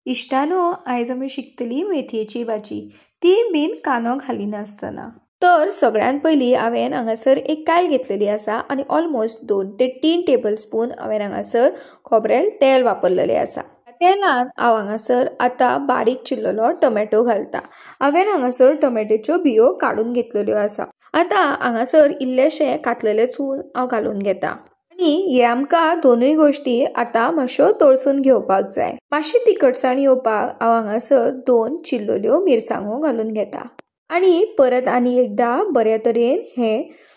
इश्टानो, आयज आमी शिकतली मेथयेची भाजी, ती बीन कांदो घालिनासतना। तर सगळ्यात पयली हांवें हांगासर एक कायल घेतलेली आसा आणि ऑलमोस्ट 2 ते 3 टेबलस्पून हांवें हांगासर खोबरेल तेल वापरलेले आसा। तेलान हांव हांगासर आता बारीक चिरलेलो टोमॅटो घालता। हांवें हांगासर टोमॅटोच्यो बियो काढून घेतलेल्यो आसा। आता हांगासर इल्लेशे कातलेले चून हांव घालून घेता आणि हे आमकां दोनूय गोष्टी आता मातश्यो तळसून घेवपाक जाय। मातशी तिखटसाण येवपाक हांव हांगासर 2 चिरलेल्यो मिरसांगो घालून घेता आणि परत आनी एकदा बऱ्या तरेन हे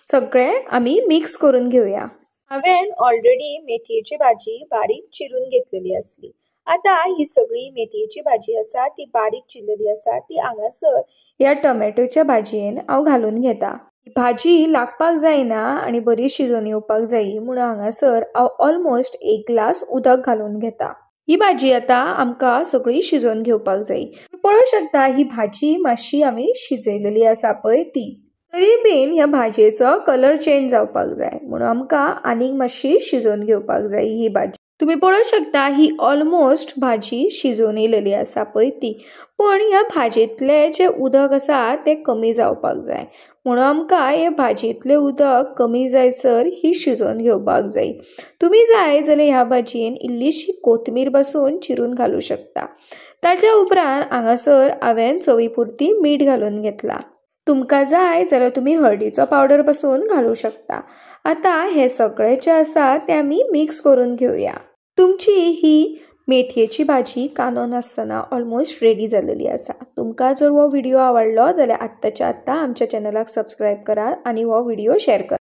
सगळे आमी मिक्स करून घेवया। हांवें ऑलरेडी मेथयेची भाजी बारीक चिरून घेतलेली आसली। आता ही सगळी मेथयेची भाजी आसा ती बारीक चिरलेली आसा ती हांगासर या टोमॅटोच्या भाजयेन हांव घालून घेता। भाजी लागपाक जायना आणि बरी शिजून येवपाक जायी म्हणून हांगासर हांव ऑलमोस्ट 1 ग्लास उदक घालून घेता। ही भाजी आता आमकां सगळी शिजोवन घेवपाक जायी। पळोवंक शकता ही भाजी मातशी आमी शिजयलेली आसा पळय ती। तरी बीन ह्या भाजयेचो कलर चेंज जावपाक जाय म्हणून आमकां आनीक मातशी शिजोवन घेवपाक जाय ही भाजी। तुम्ही पळोवंक शकता ही ऑलमोस्ट भाजी शिजोवन येयलेली आसा पळय ती। पण ह्या भाजयेतले जे उदक आसा ते कमी जावपाक जाय म्हणून आमकां ह्या भाजयेतले उदक कमी जायसर ही शिजोवन घेवपाक जाय। तुम्ही जाय जाल्यार ह्या भाजयेन इल्लीशी कोथमीर पासून चिरून घालू शकता। ताच्या उपरांत हांगासर हांवें चवीपुरती मीठ घालून घेतला। तुमकां जाय जाल्यार तुम्ही हळदीचो पावडर पासून घालू शकता। आता हे सगळे जे आसा ते आमी मिक्स करून घेवया। तुमची ही मेथयेची भाजी कांदो नासतना ऑलमोस्ट रेडी जालेली आसा। तुमकां जर हो व्हिडिओ आवडलो जाल्यार आत्ताच्या आत्ता आमच्या चॅनलाक सबस्क्राइब करा आणि हो व्हिडिओ शेअर करा।